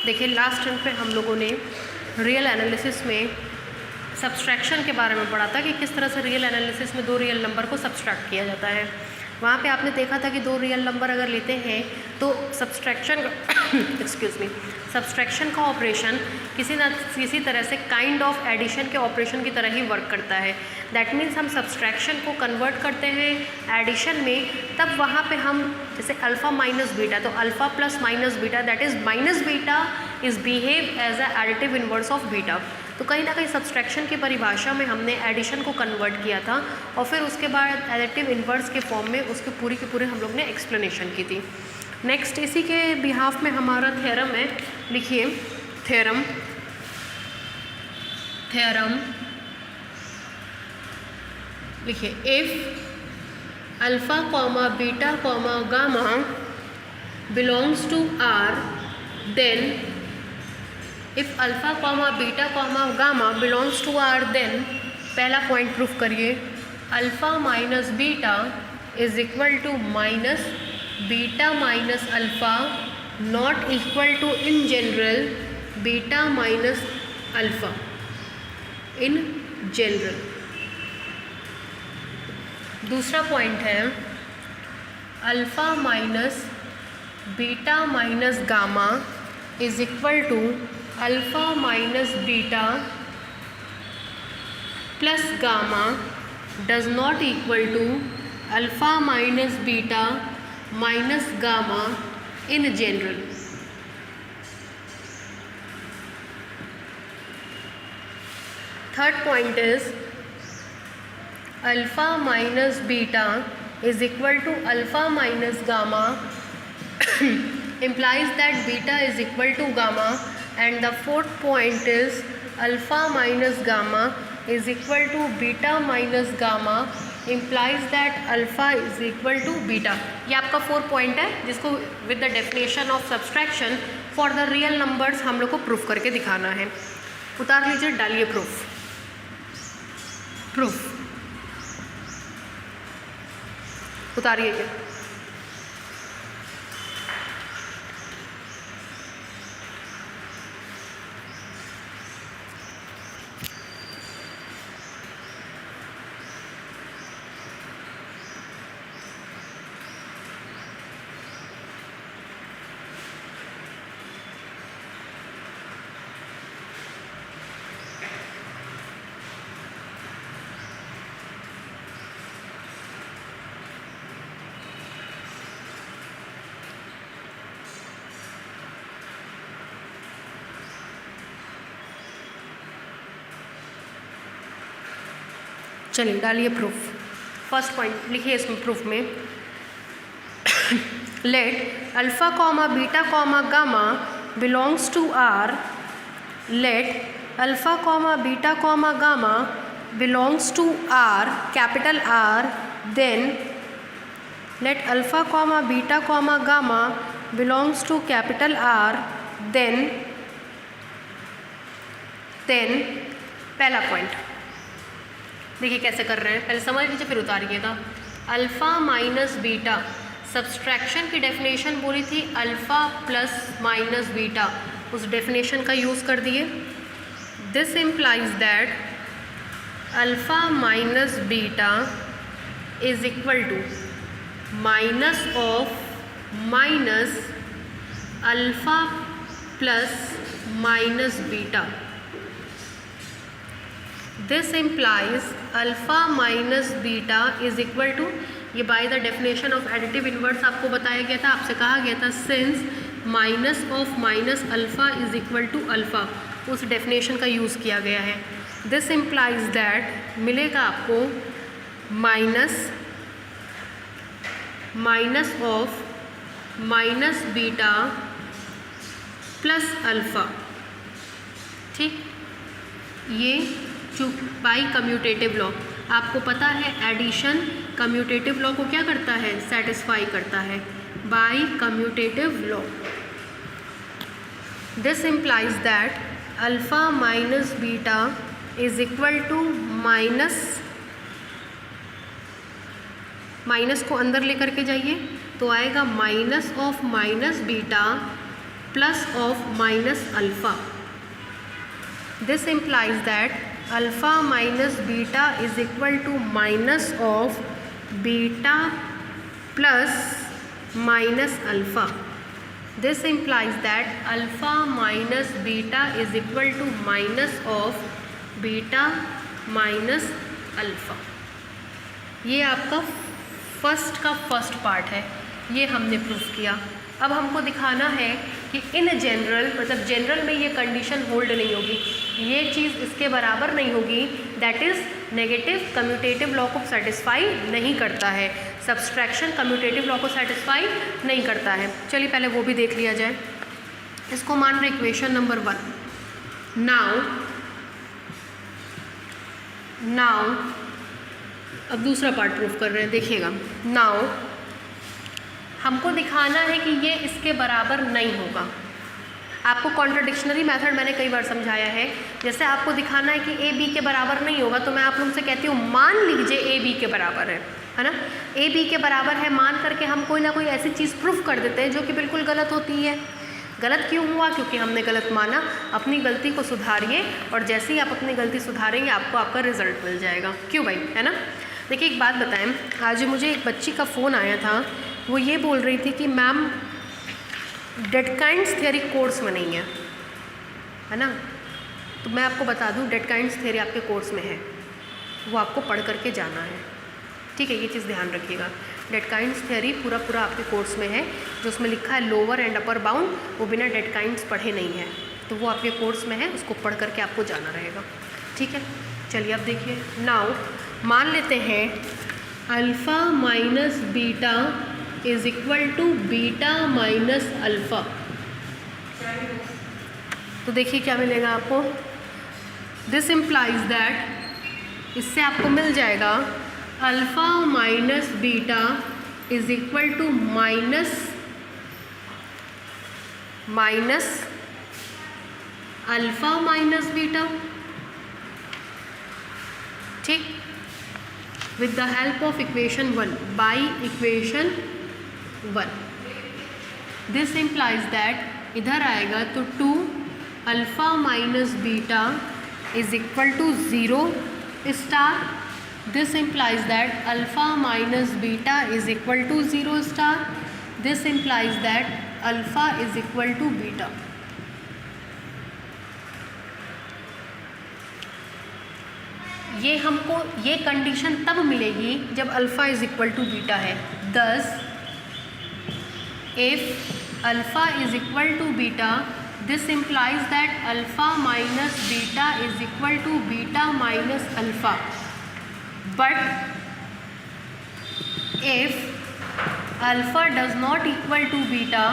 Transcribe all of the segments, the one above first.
देखिए last term पे हम लोगों ने रियल एनालिसिस में सब्सट्रैक्शन के बारे में पढ़ा था कि किस तरह से रियल एनालिसिस में दो रियल नंबर को सब्सट्रैक्ट किया जाता है। वहाँ पे आपने देखा था कि दो रियल नंबर अगर लेते हैं तो सब्सट्रैक्शन का ऑपरेशन किसी तरह से काइंड ऑफ एडिशन के ऑपरेशन की तरह ही वर्क करता है। दैट मीन्स हम सब्सट्रैक्शन को कन्वर्ट करते हैं एडिशन में, तब वहाँ पे हम जैसे अल्फ़ा माइनस बीटा, तो alpha plus minus beta that is minus beta is behave as a additive inverse of beta. तो कहीं ना कहीं सब्सट्रैक्शन की परिभाषा में हमने एडिशन को कन्वर्ट किया था और फिर उसके बाद एडिटिव इन्वर्स के फॉर्म में उसके पूरी के पूरे हम लोग ने एक्सप्लेनेशन की थी। नेक्स्ट इसी के बिहाफ में हमारा थ्योरम है, लिखिए थ्योरम लिखिए if alpha comma beta comma gamma belongs to r then if alpha comma beta comma gamma belongs to r then पहला पॉइंट प्रूफ करिए alpha minus beta is equal to minus beta minus alpha not equal to in general beta minus alpha in general. दूसरा point है alpha minus beta minus gamma is equal to alpha minus beta plus gamma does not equal to alpha minus beta minus gamma in general. Third point is alpha minus beta is equal to alpha minus gamma implies that beta is equal to gamma, and the fourth point is alpha minus gamma is equal to beta minus gamma implies that alpha is equal to beta। ये आपका 4 point है जिसको with the definition of subtraction for the real numbers हम लोग को proof करके दिखाना है। उतार लीजिए, डालिए प्रूफ उतारिए। चलिए डालिए प्रूफ। फर्स्ट पॉइंट लिखिए इसमें प्रूफ में let alpha comma beta comma gamma belongs to r, let alpha comma beta comma gamma belongs to r capital r, then let alpha comma beta comma gamma belongs to capital r, then पहला point देखिए कैसे कर रहे हैं, पहले समझ लीजिए फिर उतारिएगा। अल्फ़ा माइनस बीटा, सब्सट्रैक्शन की डेफिनेशन बोली थी अल्फ़ा प्लस माइनस बीटा, उस डेफिनेशन का यूज़ कर दिए। This implies that alpha minus beta is equal to minus of minus alpha plus minus beta. This implies alpha minus beta is equal to, ये by the definition of additive inverse आपको बताया गया था, आपसे कहा गया था since minus of minus alpha is equal to alpha, उस डेफिनेशन का यूज़ किया गया है। दिस इम्प्लाइज दैट मिलेगा आपको minus of minus beta plus alpha. ठीक, ये बाई कम्यूटेटिव लॉ आपको पता है एडिशन कम्यूटेटिव लॉ को क्या करता है, सेटिस्फाई करता है by commutative law. This implies that alpha minus beta is equal to minus को अंदर लेकर के जाइए तो आएगा minus of minus beta plus of minus alpha. This implies that alpha minus beta is equal to minus of beta plus minus alpha. This implies that alpha minus beta is equal to minus of beta minus alpha. ये आपका first part है, ये हमने proof किया। अब हमको दिखाना है कि इन जनरल, मतलब जनरल में ये कंडीशन होल्ड नहीं होगी, ये चीज़ इसके बराबर नहीं होगी, that is negative commutative law को सेटिस्फाई नहीं करता है, सब्सट्रैक्शन कम्यूटेटिव लॉ को सेटिस्फाई नहीं करता है। चलिए पहले वो भी देख लिया जाए। इसको मान रहे इक्वेशन नंबर 1। नाउ अब दूसरा पार्ट प्रूफ कर रहे हैं, देखिएगा। नाउ हमको दिखाना है कि ये इसके बराबर नहीं होगा। आपको कॉन्ट्रडिक्शनरी मेथड मैंने कई बार समझाया है। जैसे आपको दिखाना है कि ए बी के बराबर नहीं होगा, तो मैं आप लोगों से कहती हूँ मान लीजिए ए बी के बराबर है ना। ए बी के बराबर है मान करके हम कोई ना कोई ऐसी चीज़ प्रूफ कर देते हैं जो कि बिल्कुल गलत होती है। गलत क्यों हुआ? क्योंकि हमने गलत माना। अपनी गलती को सुधारिए, और जैसे ही आप अपनी गलती सुधारेंगे आपको आपका रिजल्ट मिल जाएगा। क्यों भाई, है ना। देखिए एक बात बताएं, आज मुझे एक बच्ची का फ़ोन आया था, वो ये बोल रही थी कि मैम डेडकाइंड्स थ्योरी कोर्स में नहीं है ना। तो मैं आपको बता दूं डेडकाइंड्स थ्योरी आपके कोर्स में है, वो आपको पढ़ करके जाना है, ठीक है। ये चीज़ ध्यान रखिएगा, डेडकाइंड्स थ्योरी पूरा आपके कोर्स में है। जो उसमें लिखा है लोअर एंड अपर बाउंड, वो बिना डेडकाइंड्स पढ़े नहीं है, तो वो आपके कोर्स में है, उसको पढ़ करके आपको जाना रहेगा, ठीक है। चलिए अब देखिए, नाउ मान लेते हैं alpha minus beta is equal to beta minus alpha. तो देखिए क्या मिलेगा आपको। दिस इम्प्लाइज दैट, इससे आपको मिल जाएगा alpha minus beta is equal to minus alpha minus beta, ठीक। with the help of equation 1, by equation 1, this implies that इधर आएगा तो 2 alpha minus beta is equal to 0 star. This implies that alpha minus beta is equal to 0 star. This implies that alpha is equal to beta. ये हमको ये condition तब मिलेगी जब alpha is equal to beta है। Thus if alpha is equal to beta, this implies that alpha minus beta is equal to beta minus alpha. But if alpha does not equal to beta,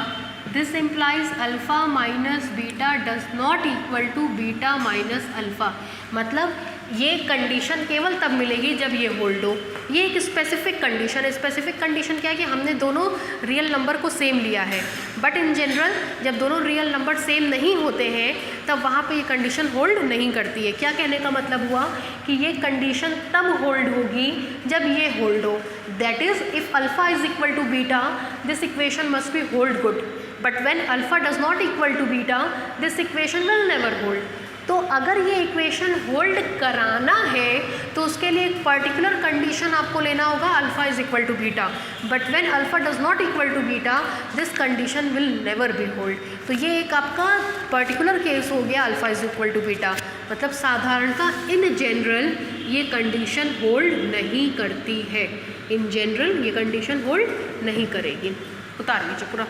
this implies alpha minus beta does not equal to beta minus alpha. मतलब ये condition केवल तब मिलेगी जब ये hold हो। ये एक स्पेसिफिक कंडीशन है। स्पेसिफिक कंडीशन क्या है कि हमने दोनों रियल नंबर को सेम लिया है, बट इन जनरल जब दोनों रियल नंबर सेम नहीं होते हैं तब वहाँ पे ये कंडीशन होल्ड नहीं करती है। क्या कहने का मतलब हुआ कि ये कंडीशन तब होल्ड होगी जब ये होल्ड हो। That is if alpha is equal to beta, this equation must be hold good, but when alpha does not equal to beta, this equation will never hold. तो अगर ये इक्वेशन होल्ड कराना है तो उसके लिए एक पर्टिकुलर कंडीशन आपको लेना होगा, alpha is equal to beta. But when alpha does not equal to beta, this condition will never be hold. तो ये एक आपका पर्टिकुलर केस हो गया alpha is equal to beta. मतलब साधारणतः इन जनरल ये कंडीशन होल्ड नहीं करती है। इन जनरल ये कंडीशन होल्ड नहीं करेगी। उतार लीजिए पूरा।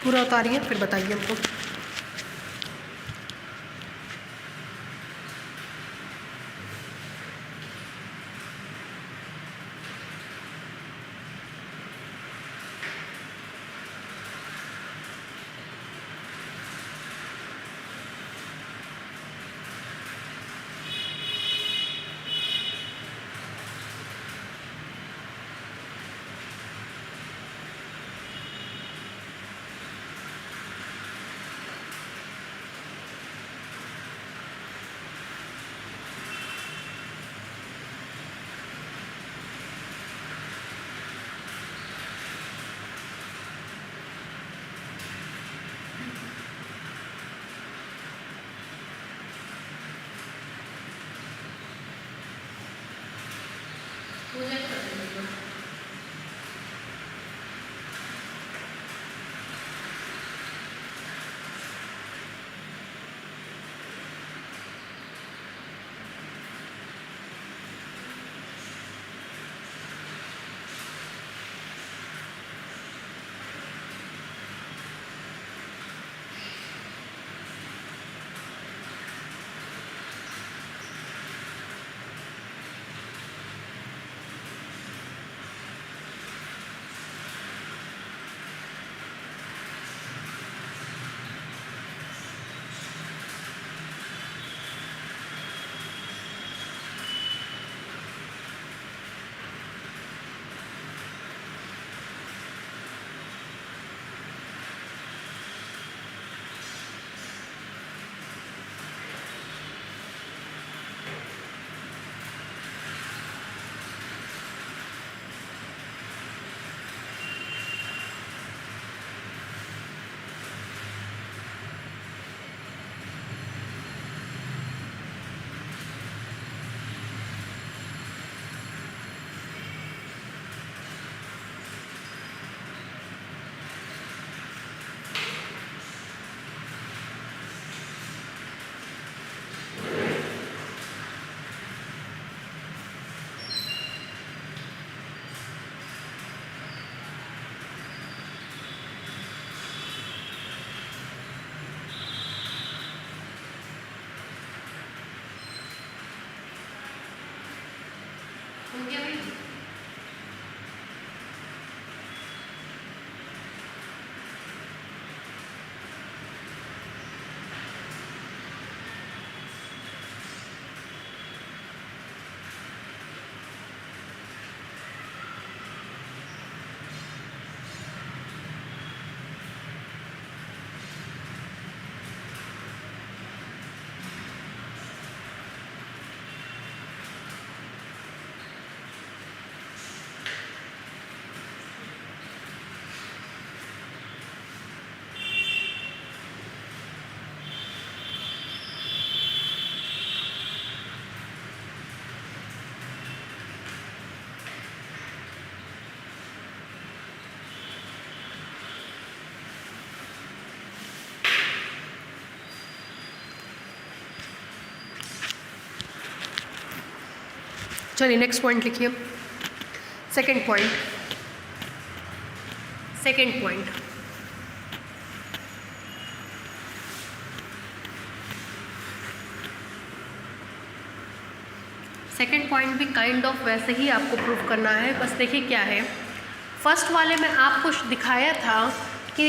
पूरा उतारिए फिर बताइए हमको। चलिए नेक्स्ट पॉइंट लिखिए। सेकंड पॉइंट सेकंड पॉइंट भी काइंड ऑफ वैसे ही आपको प्रूव करना है। बस देखिए क्या है, फर्स्ट वाले में आपको दिखाया था कि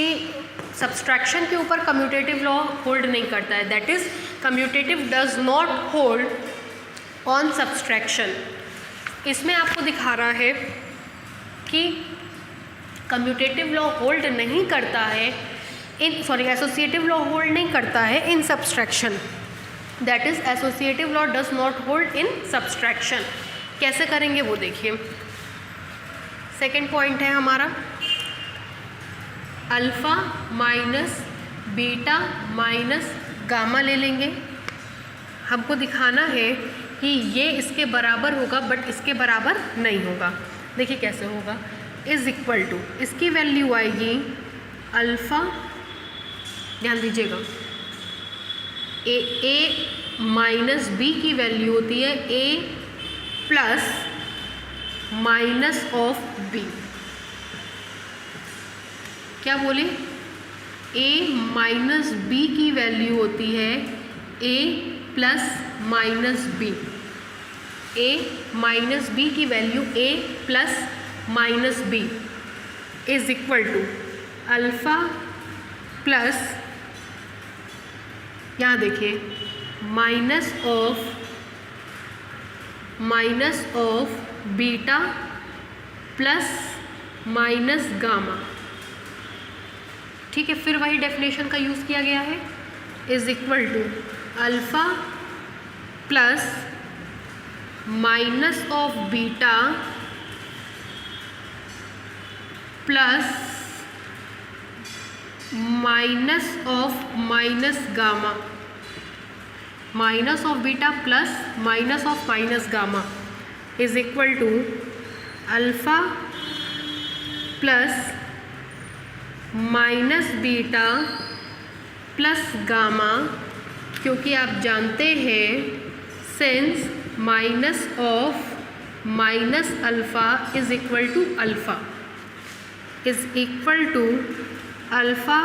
सब्सट्रैक्शन के ऊपर कम्यूटेटिव लॉ होल्ड नहीं करता है, that is commutative does not hold on subtraction. इसमें आपको दिखा रहा है कि कम्यूटेटिव लॉ होल्ड नहीं करता है एसोसिएटिव लॉ होल्ड नहीं करता है in subtraction, that is associative law does not hold in subtraction. कैसे करेंगे वो देखिए। सेकेंड पॉइंट है हमारा alpha minus beta minus gamma ले लेंगे। हमको दिखाना है कि ये इसके बराबर होगा बट इसके बराबर नहीं होगा। देखिए कैसे होगा, इज़ इक्वल टू, इसकी वैल्यू आएगी अल्फ़ा, ध्यान दीजिएगा, ए माइनस बी की वैल्यू होती है A plus minus of B. क्या बोले, ए माइनस बी की वैल्यू होती है A plus minus B. A minus B की value A plus minus B is equal to alpha plus, यहाँ देखिए, minus of beta plus minus gamma. ठीक है, फिर वही डेफिनेशन का यूज़ किया गया है, is equal to alpha plus minus of beta plus minus of minus gamma, minus of beta plus minus of minus gamma is equal to alpha plus minus beta plus gamma, क्योंकि आप जानते हैं since minus of minus alpha is equal to alpha alpha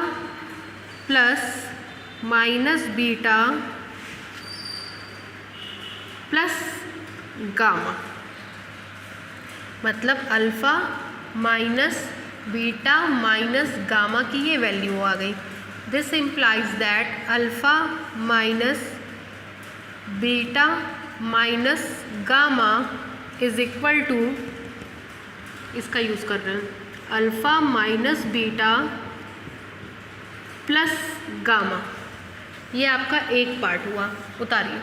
plus minus beta plus gamma, मतलब alpha minus beta minus gamma की ये value आ गई। This implies that alpha minus beta minus gamma is equal to, इसका use कर रहे हैं, alpha minus beta plus gamma. ये आपका एक पार्ट हुआ, उतारिए।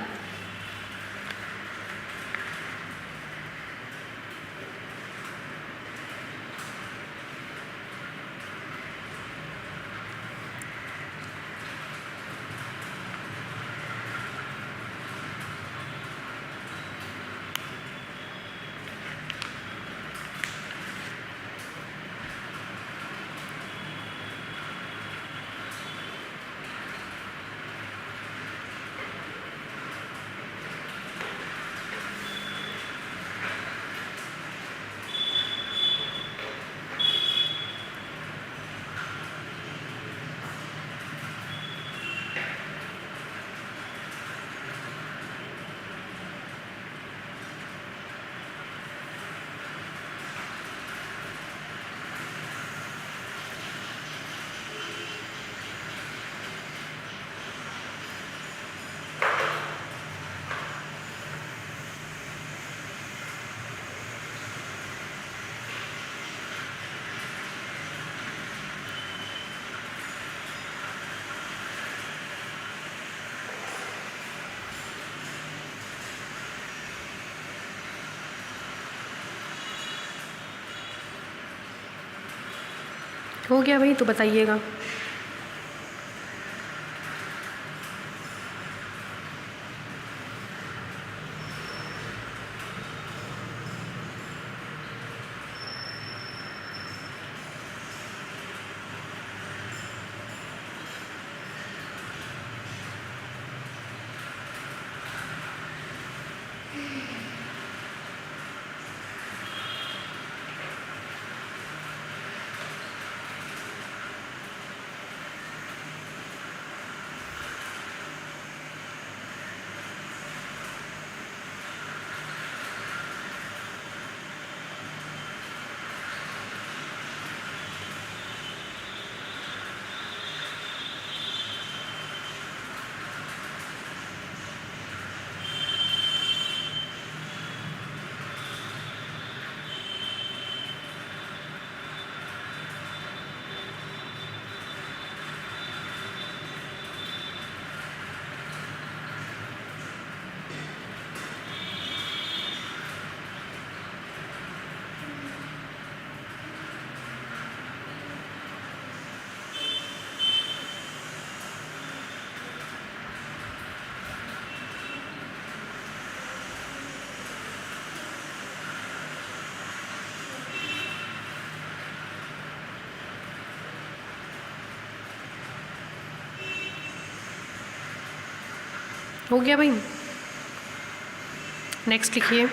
हो गया भाई, तो बताइएगा। हो गया भाई, नेक्स्ट लिखिए।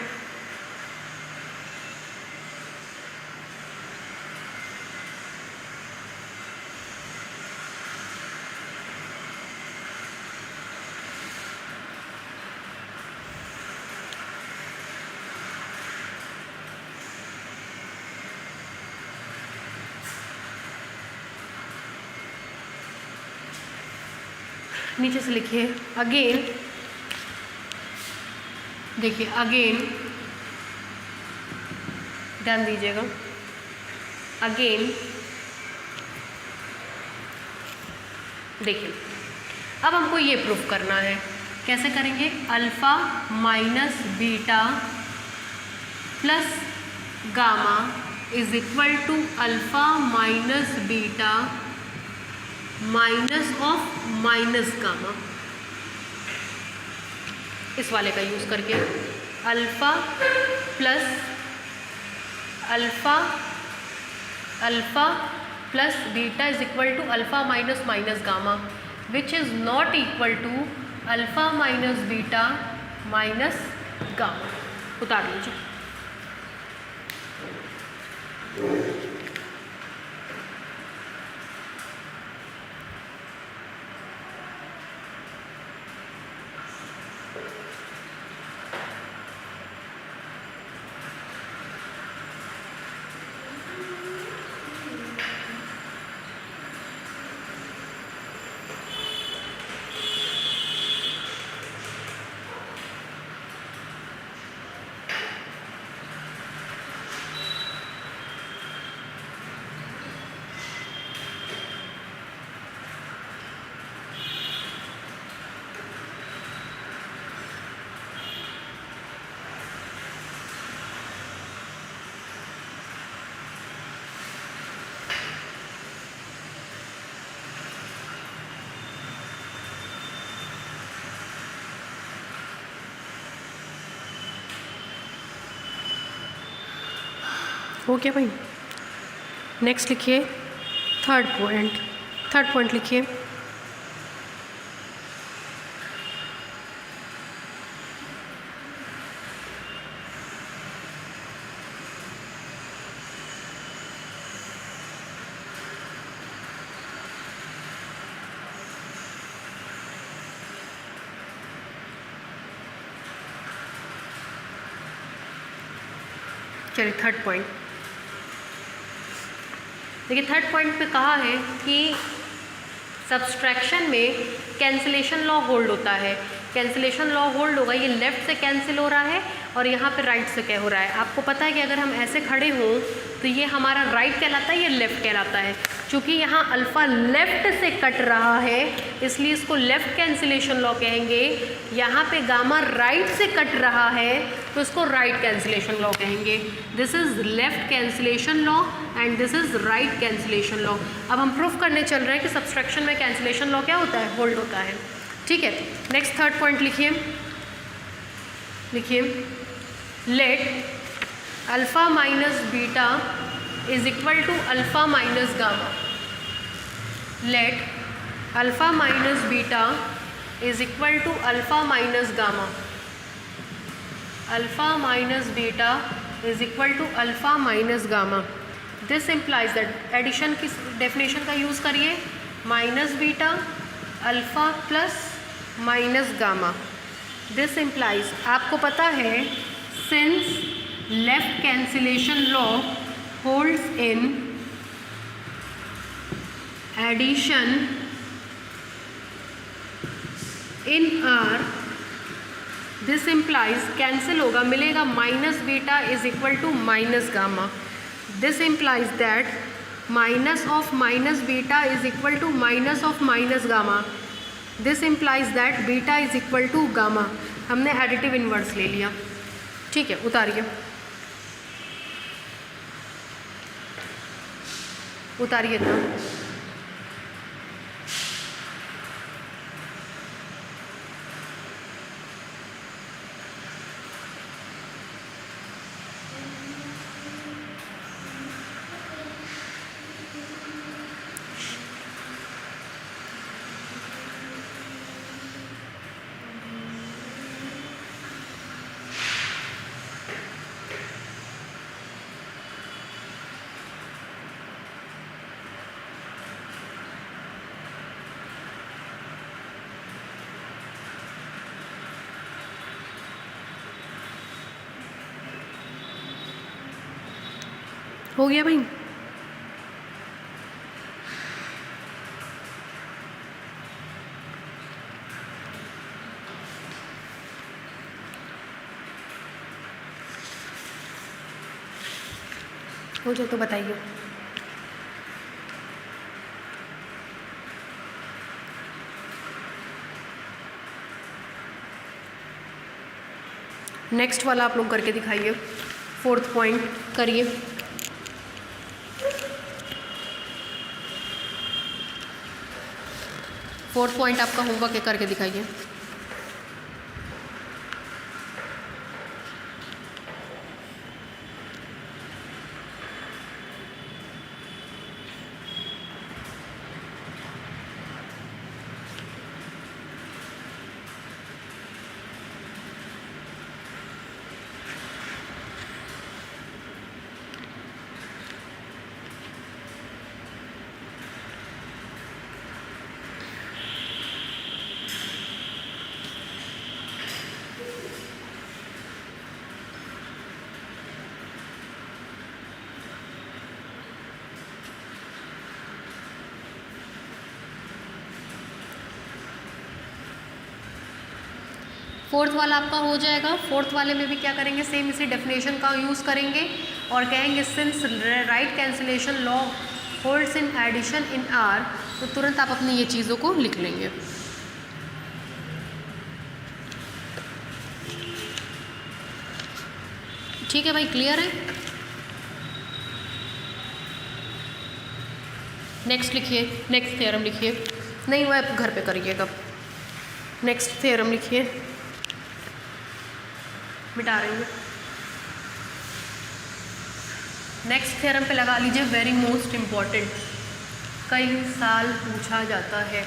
नीचे से लिखिए अगेन, देखिए अगेन, ध्यान दीजिएगा, अगेन देखिए अब हमको ये प्रूफ करना है। कैसे करेंगे? Alpha minus beta plus gamma is equal to alpha minus beta minus of minus gamma. इस वाले का यूज़ करके alpha plus alpha plus beta is equal to alpha minus minus gamma, which is not equal to alpha minus beta minus gamma. उतार लीजिए। हो गया भाई। Next लिखिए थर्ड पॉइंट लिखिए। चलिए थर्ड पॉइंट देखिए। थर्ड पॉइंट पे कहा है कि सब्सट्रैक्शन में कैंसिलेशन लॉ होल्ड होता है। कैंसिलेशन लॉ होल्ड होगा, ये लेफ़्ट से कैंसिल हो रहा है और यहाँ पे राइट से क्या हो रहा है। आपको पता है कि अगर हम ऐसे खड़े हों तो ये हमारा राइट कहलाता है, ये लेफ़्ट कहलाता है। चूँकि यहाँ अल्फ़ा लेफ़्ट से कट रहा है इसलिए इसको लेफ़्ट कैंसिलेशन लॉ कहेंगे। यहाँ पे गामा राइट से कट रहा है तो इसको राइट कैंसिलेशन लॉ कहेंगे। This is left cancellation law and this is right cancellation law. अब हम प्रूफ करने चल रहे हैं कि सब्सट्रैक्शन में कैंसिलेशन लॉ क्या होता है, होल्ड होता है। ठीक है, नेक्स्ट थर्ड पॉइंट लिखिए। Let alpha minus beta is equal to alpha minus gamma. Let alpha minus beta is equal to alpha minus gamma. Alpha minus beta is equal to alpha minus gamma. This implies that, addition की definition का use करिए, minus beta alpha plus minus gamma. This implies, आपको पता है since left cancellation law holds in addition in R, this implies cancel होगा, मिलेगा minus beta is equal to minus gamma. This implies that minus of minus beta is equal to minus of minus gamma. This implies that beta is equal to gamma. हमने additive inverse ले लिया। ठीक है, उतारिए ना। हो गया भाई। हो जाए तो बताइए। नेक्स्ट वाला आप लोग करके दिखाइए। फोर्थ पॉइंट करिए। फोर्थ पॉइंट आपका होमवर्क है, करके दिखाइए। फोर्थ वाला आपका हो जाएगा। फोर्थ वाले में भी क्या करेंगे, सेम इसी डेफिनेशन का यूज़ करेंगे और कहेंगे since right cancellation law holds in addition in R, तो तुरंत आप अपनी ये चीज़ों को लिख लेंगे। ठीक है भाई, क्लियर है। नेक्स्ट लिखिए, नेक्स्ट थ्योरम लिखिए। नहीं वो आप घर पे करिएगा। नेक्स्ट थ्योरम लिखिए, मिटा रही हूँ। नेक्स्ट थ्योरम पे लगा लीजिए वेरी मोस्ट इम्पॉर्टेंट, कई साल पूछा जाता है।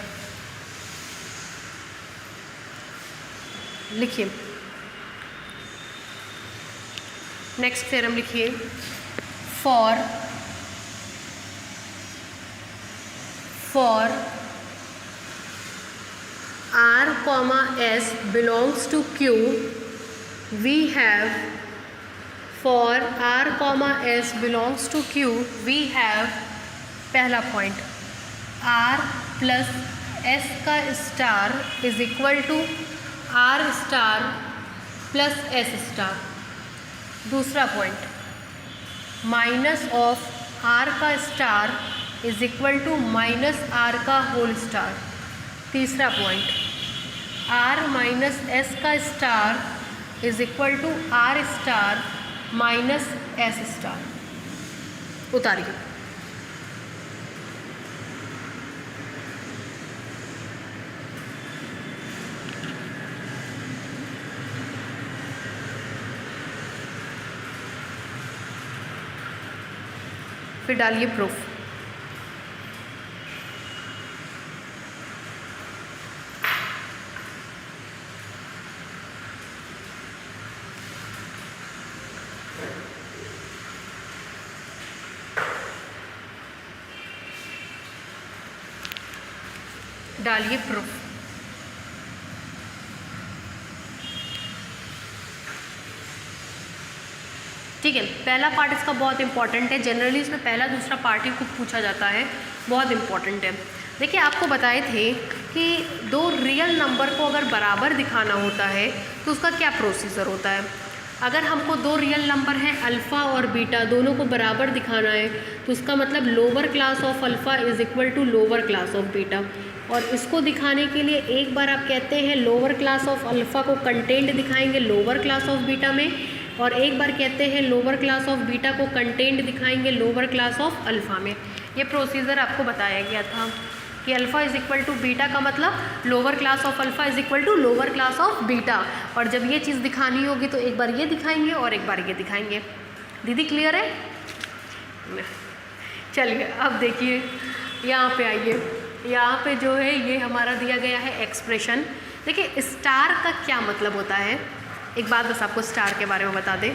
लिखिए, नेक्स्ट थ्योरम लिखिए। For R, S belongs to Q, we have, for R, S belongs to Q, we have, पहला पॉइंट R प्लस S का star is equal to R star plus S star. दूसरा point minus of R का star is equal to minus R का whole star. तीसरा point R minus S का star is equal to R star minus S star. उतारिए। फिर डालिए proof. डालिए proof. ठीक है, पहला पार्ट इसका बहुत इंपॉर्टेंट है। जनरली इसमें पहला दूसरा पार्ट ही खूब पूछा जाता है, बहुत इंपॉर्टेंट है। देखिए, आपको बताए थे कि दो रियल नंबर को अगर बराबर दिखाना होता है तो उसका क्या प्रोसीजर होता है। अगर हमको दो रियल नंबर हैं अल्फ़ा और बीटा, दोनों को बराबर दिखाना है तो उसका मतलब lower class of alpha is equal to lower class of beta. और इसको दिखाने के लिए एक बार आप कहते हैं लोअर क्लास ऑफ अल्फ़ा को कंटेंट दिखाएंगे लोअर क्लास ऑफ बीटा में, और एक बार कहते हैं लोअर क्लास ऑफ बीटा को कंटेंट दिखाएंगे लोअर क्लास ऑफ अल्फ़ा में। ये प्रोसीजर आपको बताया गया था कि alpha is equal to beta का मतलब lower class of alpha is equal to lower class of beta. और जब ये चीज़ दिखानी होगी तो एक बार ये दिखाएंगे और एक बार ये दिखाएंगे। दीदी क्लियर है? चलिए अब देखिए, यहाँ पे आइए। यहाँ पे जो है ये हमारा दिया गया है एक्सप्रेशन। देखिए, स्टार का क्या मतलब होता है, एक बात बस आपको स्टार के बारे में बता दें।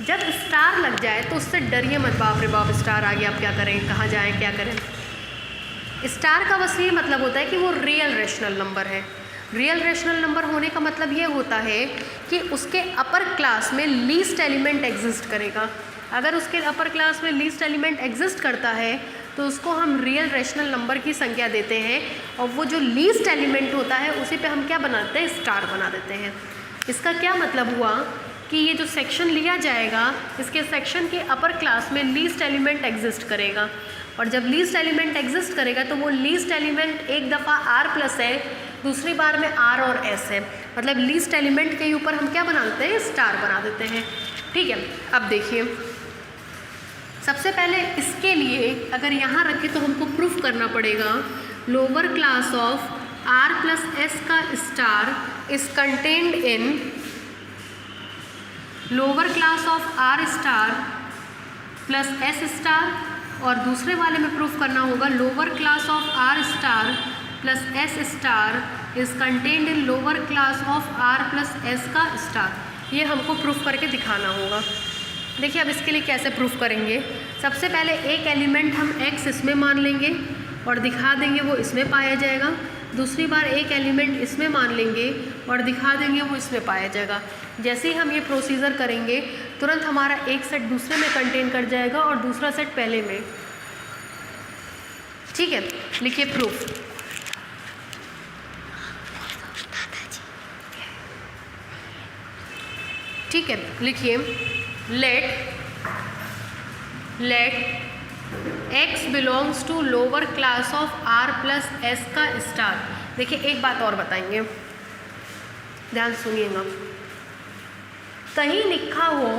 जब स्टार लग जाए तो उससे डरिए मत, बाप रे बाप स्टार आ गया, आप क्या करें, कहाँ जाएं, क्या करें। स्टार का बस ये मतलब होता है कि वो रियल रेशनल नंबर है। रियल रेशनल नंबर होने का मतलब ये होता है कि उसके अपर क्लास में लीस्ट एलिमेंट एग्जिस्ट करेगा। अगर उसके अपर क्लास में लीस्ट एलिमेंट एग्जिस्ट करता है तो उसको हम रियल रेशनल नंबर की संख्या देते हैं, और वो जो लीस्ट एलिमेंट होता है उसी पे हम क्या बनाते हैं, स्टार बना देते हैं। इसका क्या मतलब हुआ कि ये जो सेक्शन लिया जाएगा, इसके सेक्शन के अपर क्लास में लीस्ट एलिमेंट एग्जिस्ट करेगा, और जब लीस्ट एलिमेंट एग्जिस्ट करेगा तो वो लीस्ट एलिमेंट एक दफ़ा R प्लस है, दूसरी बार में R और S है। मतलब लीस्ट एलिमेंट के ऊपर हम क्या बना देते हैं, स्टार बना देते हैं। ठीक है, अब देखिए, सबसे पहले इसके लिए अगर यहाँ रखें तो हमको प्रूफ करना पड़ेगा lower class of R plus S का star is contained in lower class of R star plus S star, और दूसरे वाले में प्रूफ करना होगा lower class of R star plus S star is contained in lower class of R plus S का star. ये हमको proof करके दिखाना होगा। देखिए, अब इसके लिए कैसे प्रूफ करेंगे। सबसे पहले एक एलिमेंट हम x इसमें मान लेंगे और दिखा देंगे वो इसमें पाया जाएगा। दूसरी बार एक एलिमेंट इसमें मान लेंगे और दिखा देंगे वो इसमें पाया जाएगा। जैसे ही हम ये प्रोसीजर करेंगे तुरंत हमारा एक सेट दूसरे में कंटेन कर जाएगा और दूसरा सेट पहले में। ठीक है, लिखिए प्रूफ। ठीक है, लिखिए let x belongs to lower class of r plus S का स्टार। देखिए एक बात और बताएंगे, ध्यान सुनिएगा। कहीं लिखा हो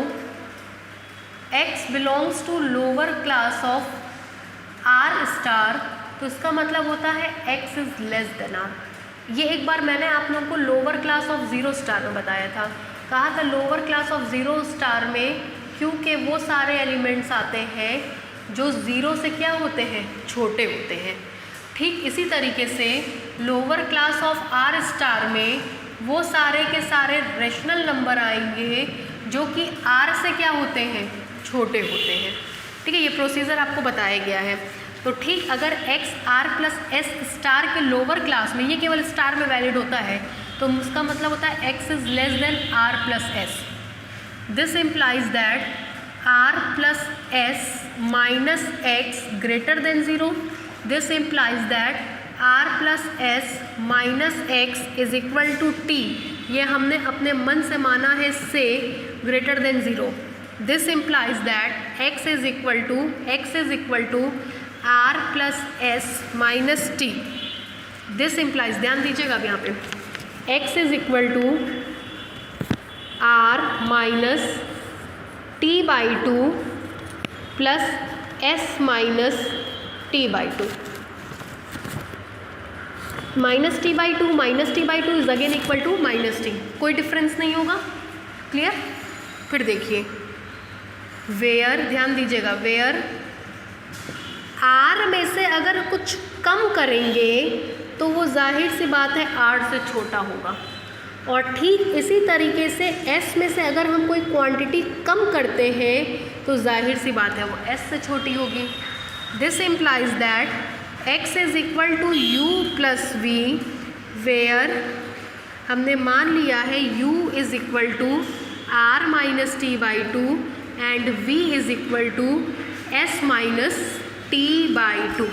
x belongs to lower class of r star, तो इसका मतलब होता है x is less than r। ये एक बार मैंने आप लोगों को lower class of zero star में बताया था, कहा था lower class of zero star में क्योंकि वो सारे एलिमेंट्स आते हैं जो ज़ीरो से क्या होते हैं, छोटे होते हैं। ठीक इसी तरीके से lower class of are star में वो सारे के सारे रेशनल नंबर आएंगे जो कि आर से क्या होते हैं, छोटे होते हैं। ठीक है, ये प्रोसीजर आपको बताया गया है। तो ठीक अगर x r plus S star के लोअर क्लास में, ये केवल स्टार में वैलिड होता है, तो उसका मतलब होता है x is less than r plus S. This implies that r plus S minus X greater than zero. This implies that r plus S minus X is equal to t। ये हमने अपने मन से माना है से greater than zero. This implies that x is equal to r plus S minus T. This implies, ध्यान दीजिएगा अब यहाँ पे, x is equal to r minus T by two plus s minus T by two. Minus T by two is again equal to minus T, कोई difference नहीं होगा। Clear? फिर देखिए वेयर, ध्यान दीजिएगा, वेयर आर में से अगर कुछ कम करेंगे तो वो जाहिर सी बात है आर से छोटा होगा, और ठीक इसी तरीके से एस में से अगर हम कोई क्वांटिटी कम करते हैं तो जाहिर सी बात है वो एस से छोटी होगी। This implies that x is equal to you plus we, where हमने मान लिया है u is equal to r minus T by two and v is equal to s minus T by two.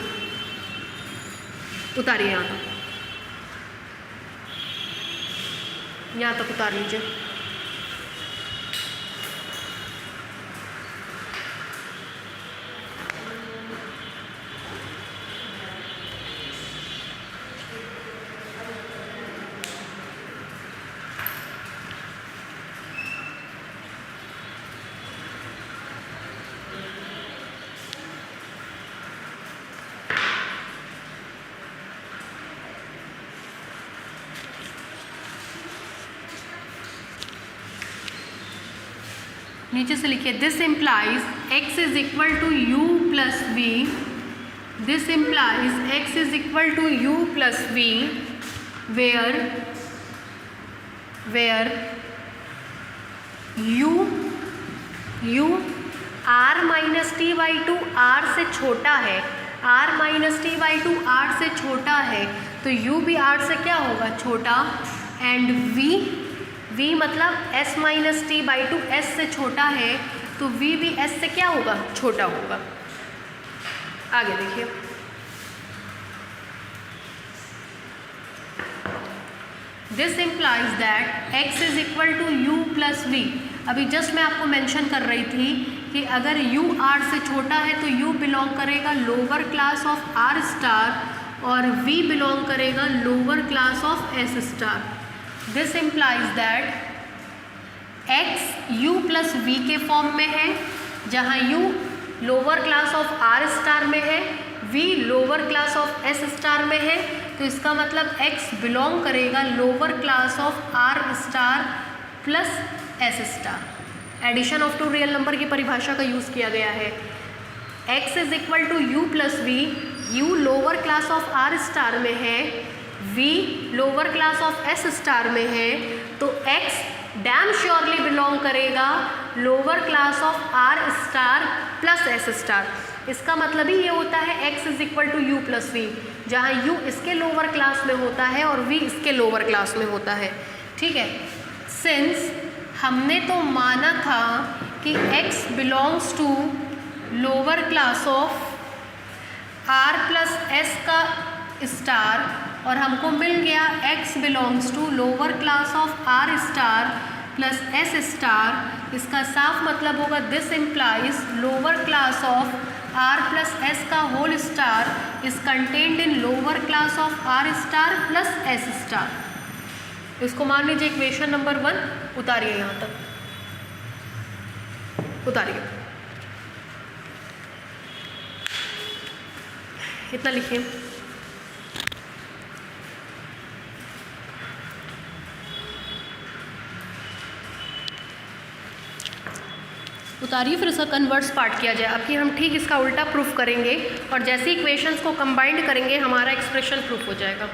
उतारिए यहाँ तक उतार लीजिए। नीचे से लिखिए this implies x is equal to you plus v. This implies x is equal to you plus we where u r minus T by two R से छोटा है, r minus T by two R से छोटा है, तो u भी r से क्या होगा, छोटा, एंड v मतलब s minus T by to S से छोटा है, तो v भी s से क्या होगा, छोटा होगा। आगे देखिए this implies that x is equal to you plus V. अभी जस्ट मैं आपको मेंशन कर रही थी कि अगर u r से छोटा है तो u बिलोंग करेगा lower class of r star और v बिलोंग करेगा lower class of s star. This implies that x u plus v के फॉर्म में है, जहाँ u lower class of r star में है, v lower class of s star में है, तो इसका मतलब x बिलोंग करेगा lower class of r star plus s star. Addition of two real number की परिभाषा का यूज़ किया गया है। x is equal to u plus V, u lower class of r star में है, v lower class of s star में है, तो x डैम श्योरली बिलोंग करेगा lower class of r star plus s star. इसका मतलब ही ये होता है x is equal to you plus we, जहाँ u इसके लोअर क्लास में होता है और v इसके लोअर क्लास में होता है। ठीक है, सिंस हमने तो माना था कि x belongs to lower class of r plus s का स्टार, और हमको मिल गया x belongs to lower class of r star plus S star, इसका साफ मतलब होगा this implies lower class of are plus S का whole star is contained in lower class of are star plus S star. इसको मान लीजिए equation number 1, उतारिए यहाँ तक, उतारिए, इतना लिखिए। उतारिए, फिर इसका कन्वर्ट्स पार्ट किया जाए। अब कि हम ठीक इसका उल्टा प्रूफ करेंगे और जैसे इक्वेशंस को कंबाइंड करेंगे हमारा एक्सप्रेशन प्रूफ हो जाएगा।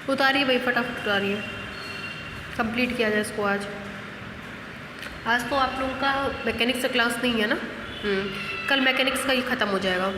उतारिए भाई, फटाफट उतारिए, कंप्लीट किया जाए इसको। आज तो आप लोगों का मैकेनिक्स का क्लास नहीं है ना, कल मैकेनिक्स का ही ख़त्म हो जाएगा।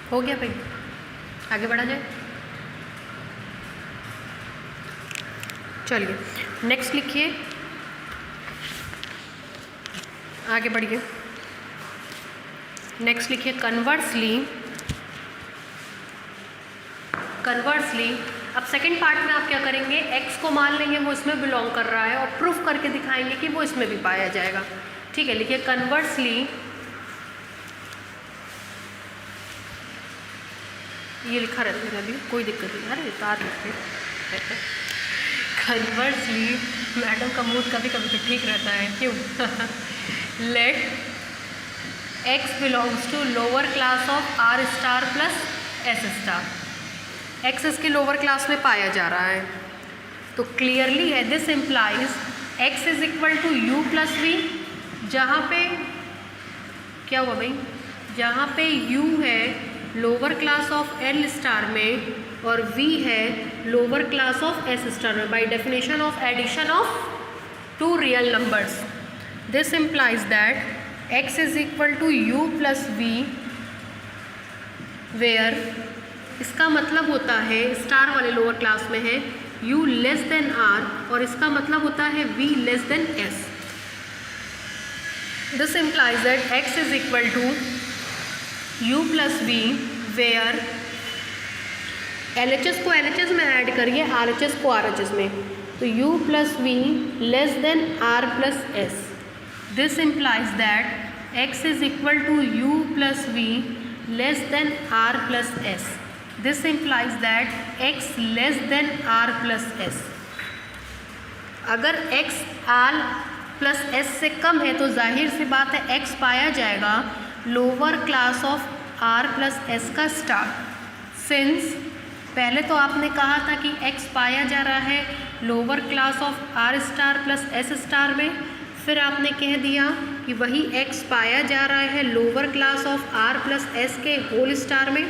हो गया भाई, आगे बढ़ा जाए। चलिए नेक्स्ट लिखिए, आगे बढ़िए। नेक्स्ट लिखिए कन्वर्सली। अब सेकंड पार्ट में आप क्या करेंगे, x को मान लेंगे वो इसमें बिलोंग कर रहा है और प्रूफ करके दिखाएंगे कि वो इसमें भी पाया जाएगा। ठीक है, लिखिए कन्वर्सली, ये लिखा रहता है अभी, कोई दिक्कत नहीं, अरे तार लिखिए। कन्वर्सली, मैडम का मूड कभी कभी तो ठीक रहता है, क्यों? Let x belongs to lower class of r star plus s star. x इसके लोअर क्लास में पाया जा रहा है, तो क्लियरली है this implies x is equal to u plus we. जहाँ पे क्या हुआ भाई, जहाँ पे u है lower class of l star में और v है lower class of s star में, by definition of addition of two real numbers. This implies that x is equal to u plus we, where इसका मतलब होता है star वाले lower class में है u लेस देन r और इसका मतलब होता है v less than s। This implies that x is equal to u plus v, where LHS को LHS में ऐड करिए, RHS को RHS में, तो u plus v less than r plus s। This implies that x is equal to u plus v less than r plus s। This implies that x less than r plus s। अगर x plus S से कम है तो जाहिर सी बात है X पाया जाएगा lower class of are plus S का स्टार। सिंस पहले तो आपने कहा था कि एक्स पाया जा रहा है lower class of are star plus S star में, फिर आपने कह दिया कि वही एक्स पाया जा रहा है lower class of are plus S के होल स्टार में।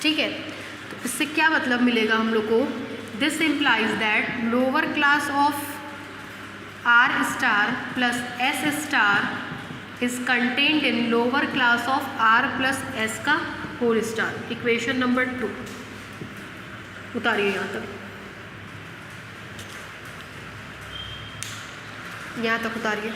ठीक है, तो इससे क्या मतलब मिलेगा हम लोग को? This implies that lower class of are star plus S star is contained in lower class of are plus S का होल स्टार। इक्वेशन नंबर 2 उतारिए यहाँ तक, यहाँ तक उतारिए।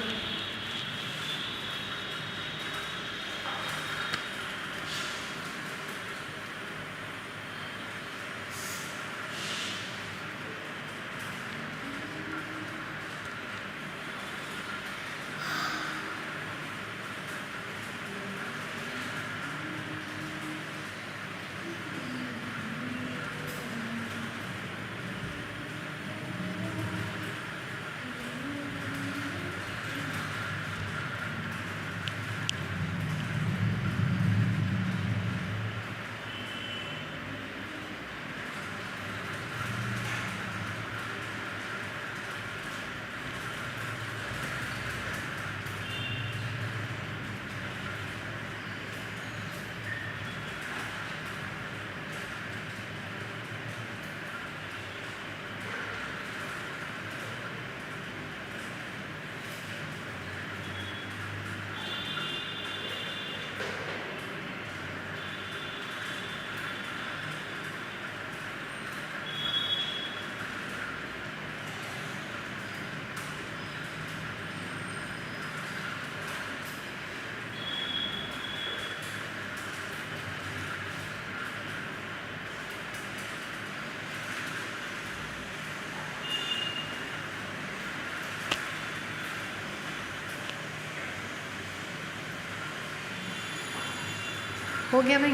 हो गया भाई?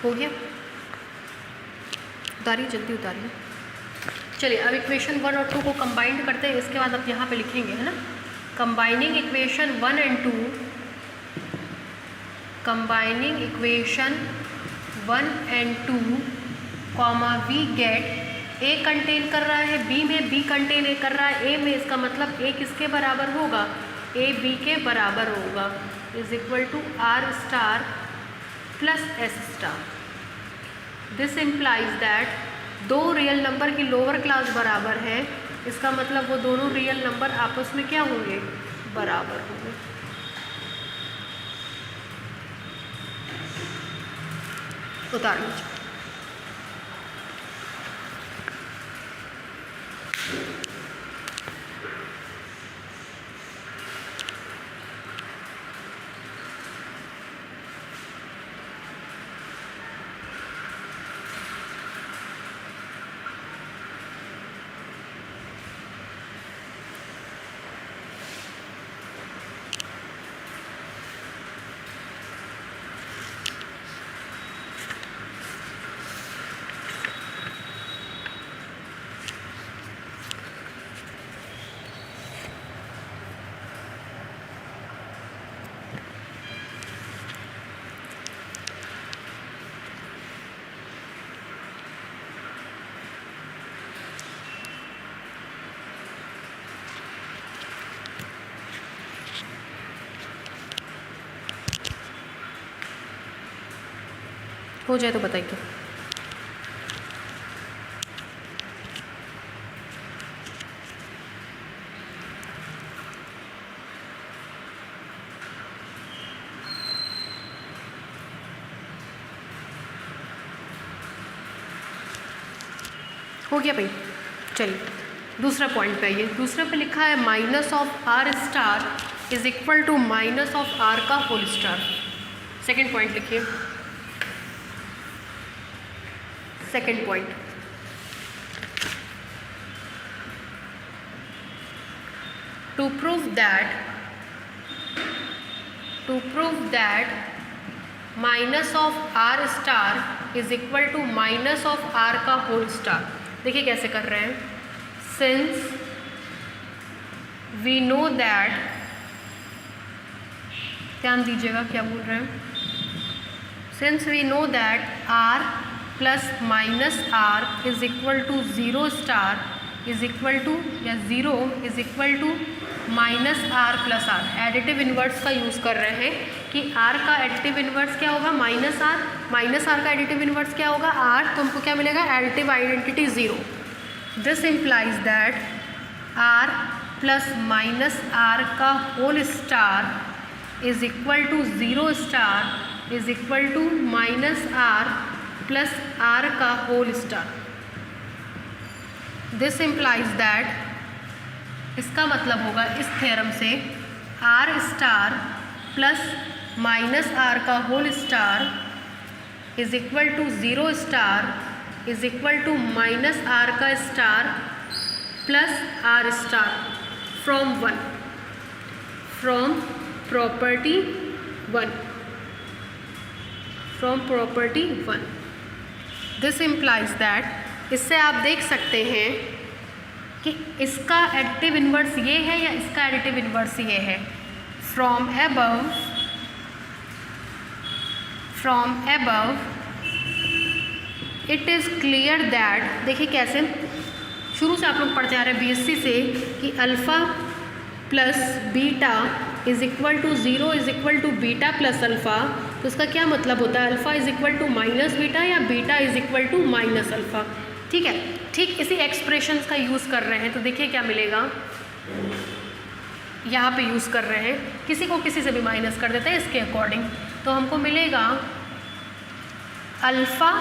हो गया? उतारिए, जल्दी उतारिए। चलिए अब इक्वेशन 1 और 2 को कंबाइंड करते हैं, इसके बाद आप यहाँ पे लिखेंगे, है ना। Combining equation 1 and 2, combining equation 1 and 2 comma we get A contain कर रहा है बी में, बी कंटेन ए कर रहा है ए में, इसका मतलब ए किसके बराबर होगा? ए बी के बराबर होगा, is equal to are star plus S star. This implies that दो रियल नंबर की लोअर क्लास बराबर है, इसका मतलब वो दोनों रियल नंबर आपस में क्या होंगे? बराबर होंगे। उतार लीजिए। हो जाए तो बताइए। हो गया भाई? चलिए दूसरा पॉइंट पे आइए। दूसरे पे लिखा है minus of are star is equal to minus of R का होल स्टार। सेकेंड पॉइंट लिखिए। Second point to prove that minus of are star is equal to minus of R का होल स्टार। देखिए कैसे कर रहे हैं। Since we know that, ध्यान दीजिएगा क्या बोल रहे हैं। Since we know that r plus minus r is equal to zero star is equal to या zero is equal to minus r plus r. Additive inverse का यूज़ कर रहे हैं कि आर का एडिटिव इन्वर्स क्या होगा, माइनस आर का एडिटिव इन्वर्स क्या होगा, आर। तो हमको क्या मिलेगा, additive identity zero. This implies that r plus minus r का whole star is equal to zero star is equal to minus r plus r का whole star. This implies that, इसका मतलब होगा इस थ्योरम से r star plus minus r का whole star is equal to zero star is equal to minus r का star plus R star from property one. This implies that, इससे आप देख सकते हैं कि इसका एडिटिव इन्वर्स ये है या इसका एडिटिव इन्वर्स ये है। From above it is clear that, देखिए कैसे, शुरू से आप लोग पढ़ते आ रहे हैं बीएससी से कि alpha plus beta is equal to zero is equal to beta plus alpha. तो इसका क्या मतलब होता है, alpha is equal to minus beta या beta is equal to minus alpha. ठीक है, ठीक इसी एक्सप्रेशंस का यूज़ कर रहे हैं। तो देखिए क्या मिलेगा, यहाँ पे यूज़ कर रहे हैं, किसी को किसी से भी माइनस कर देते हैं इसके अकॉर्डिंग। तो हमको मिलेगा अल्फ़ा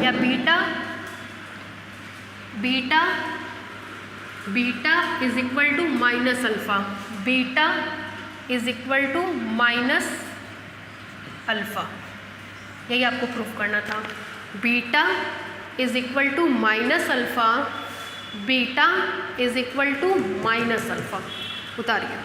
या beta is equal to minus alpha, beta is equal to minus alpha. यही आपको प्रूफ करना था। Beta is equal to minus alpha, beta is equal to minus alpha. उतारिए।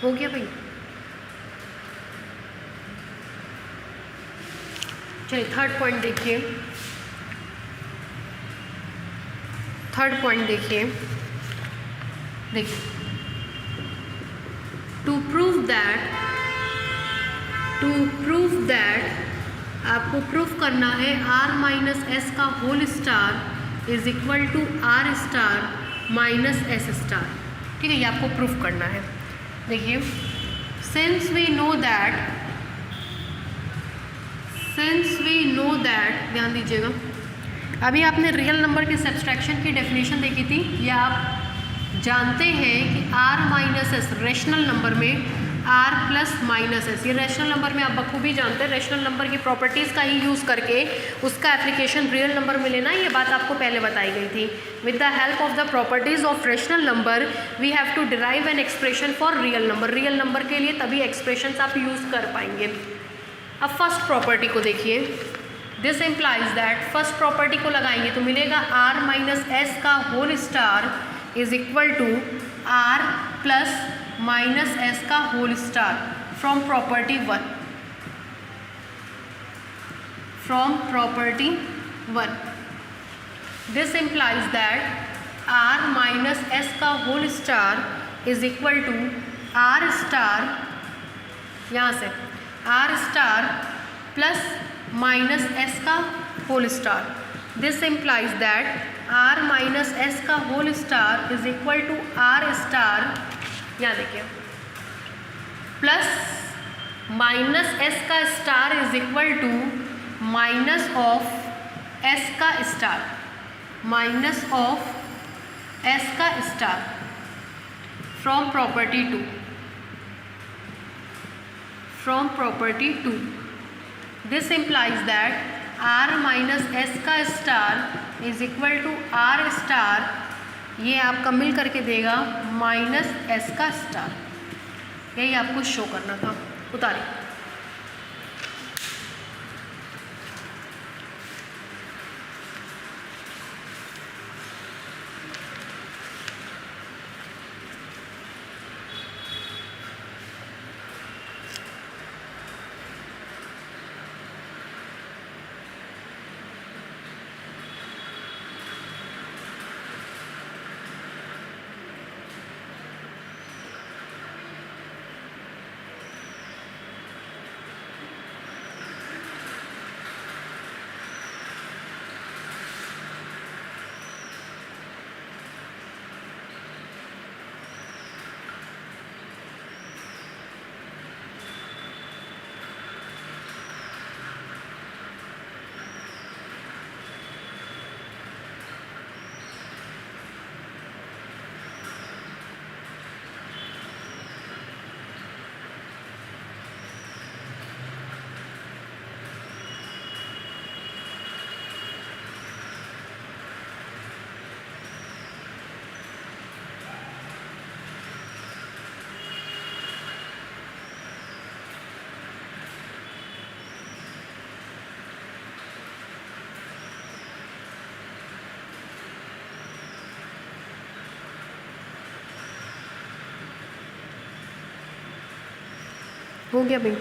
हो गया भाई। चलिए थर्ड पॉइंट देखिए। देखिए टू प्रूव दैट आपको प्रूफ करना है आर माइनस एस का whole star is equal to are star minus s star. ठीक है, ये आपको प्रूफ करना है। देखिए सिंस वी नो दैट, ध्यान दीजिएगा, अभी आपने रियल नंबर के सब्सट्रैक्शन की डेफिनेशन देखी थी, या आप जानते हैं कि R minus S rational number में आर प्लस माइनस एस। ये रैशनल नंबर में आप बखूबी जानते हैं, रैशनल नंबर की प्रॉपर्टीज़ का ही यूज़ करके उसका एप्लीकेशन रियल नंबर में लेना, ये बात आपको पहले बताई गई थी। With the help of the properties of rational number we have to derive an expression for real number. Real number के लिए तभी एक्सप्रेशंस आप यूज़ कर पाएंगे। अब फर्स्ट प्रॉपर्टी को देखिए, this implies that, first property को लगाएंगे तो मिलेगा आर माइनस एस का whole star is equal to r plus minus s का whole star from property 1, from property 1। This implies that r minus s का whole star is equal to are star, यहाँ से r star plus minus s का whole star. This implies that r minus s का whole star is equal to are star, यहाँ देखिए, plus minus s का star is equal to minus of s का star, minus of s का star from property 2, from property 2। This implies that r minus s का star is equal to are star, ये आपका मिल करके देगा minus s का star. यही आपको शो करना था। उतारिए, हो गया भाई।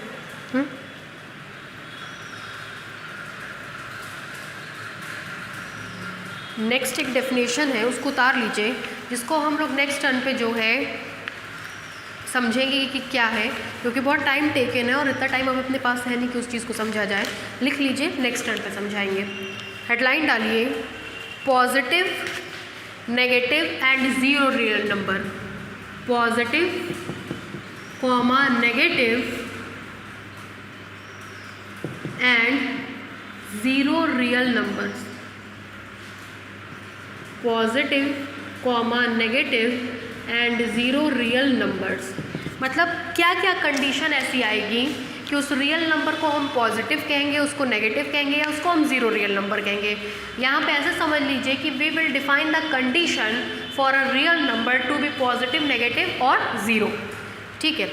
नेक्स्ट एक डेफिनेशन है, उसको उतार लीजिए, जिसको हम लोग नेक्स्ट टर्न पे जो है समझेंगे कि क्या है, क्योंकि बहुत टाइम टेकन है और इतना टाइम अब अपने पास है नहीं कि उस चीज़ को समझा जाए। लिख लीजिए, नेक्स्ट टर्न पे समझाएंगे। हेडलाइन डालिए, positive, negative and zero real number. Positive comma negative and zero real numbers. Positive comma negative and zero real numbers, मतलब क्या क्या कंडीशन ऐसी आएगी कि उस रियल नंबर को हम पॉजिटिव कहेंगे, उसको नेगेटिव कहेंगे या उसको हम ज़ीरो रियल नंबर कहेंगे। यहाँ पे ऐसे समझ लीजिए कि we will define the condition for a real number to be positive, negative और ज़ीरो। ठीक है,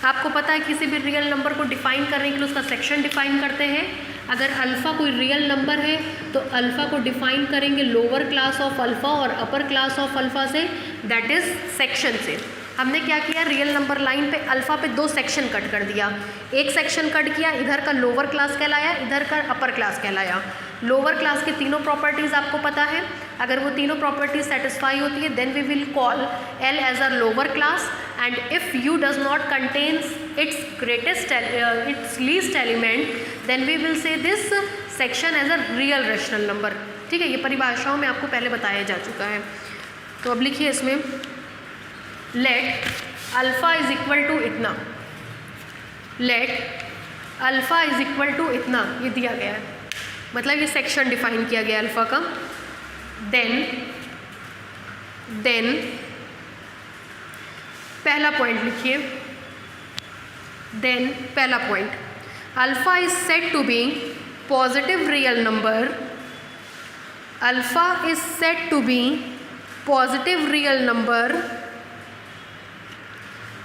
आपको पता है किसी भी रियल नंबर को डिफाइन करने के लिए उसका सेक्शन डिफाइन करते हैं। अगर अल्फ़ा कोई रियल नंबर है तो अल्फ़ा को डिफाइन करेंगे लोअर क्लास ऑफ अल्फ़ा और अपर क्लास ऑफ अल्फ़ा से, दैट इज़ सेक्शन से। हमने क्या किया, रियल नंबर लाइन पे अल्फ़ा पे 2 सेक्शन कट कर दिया। एक सेक्शन कट किया, इधर का लोअर क्लास कहलाया, इधर का अपर क्लास कहलाया। लोअर क्लास की तीनों प्रॉपर्टीज़ आपको पता है, अगर वो तीनों प्रॉपर्टीज सेटिस्फाई होती है then we will call L as a lower class, and if you does not contains its least element then we will say this section as a real rational number. ठीक है, ये परिभाषाओं में आपको पहले बताया जा चुका है। तो अब लिखिए इसमें, let alpha is equal to इतना, let alpha is equal to इतना, ये दिया गया है, मतलब ये सेक्शन डिफाइन किया गया अल्फ़ा का। देन पहला पॉइंट लिखिए, देन पहला point, alpha is said to be positive real number, alpha is said to be positive real number,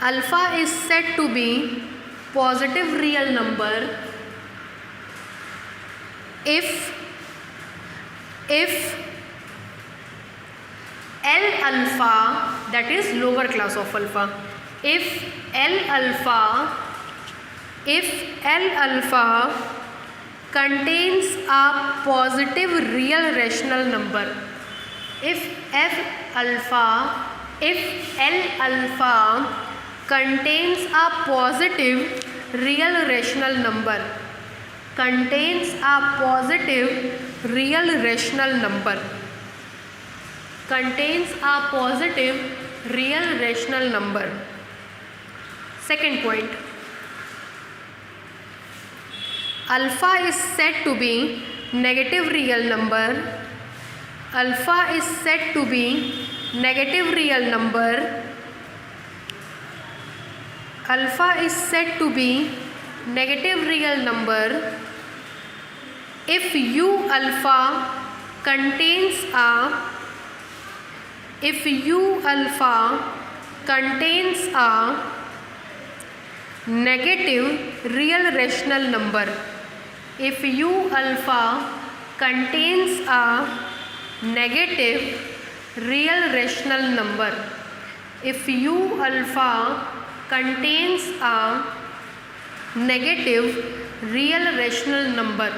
alpha is said to be positive real number if L alpha, that is lower class of alpha, if L alpha contains a positive real rational number, if L alpha contains a positive real rational number, contains a positive real rational number, contains a positive real rational number. Second point, alpha is said to be negative real number, alpha is said to be negative real number, alpha is said to be negative real number if U alpha contains a negative real rational number, if U alpha contains a negative real rational number, if U alpha contains a negative real rational number.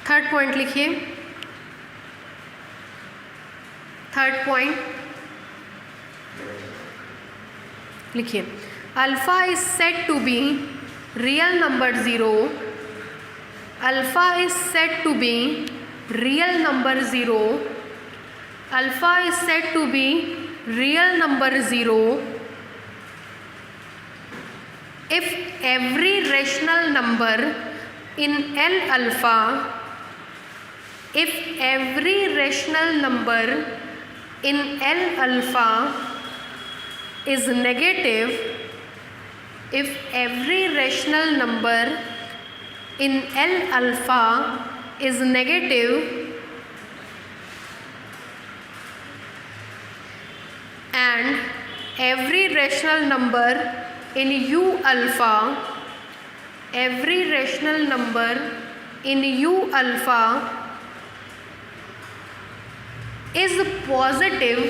Third point लिखिए, third point लिखिए, alpha is said to be real number 0, alpha is said to be real number 0, alpha is said to be real number 0 if every rational number in L alpha, if every rational number in L alpha is negative, if every rational number in L alpha is negative, and every rational number in U alpha, every rational number in U alpha is positive,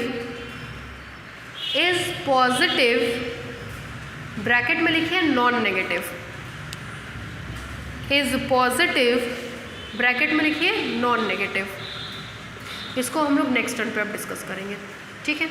bracket में लिखिए non negative, is positive, bracket में लिखिए non negative. इसको हम लोग next turn पे अब discuss करेंगे, ठीक है।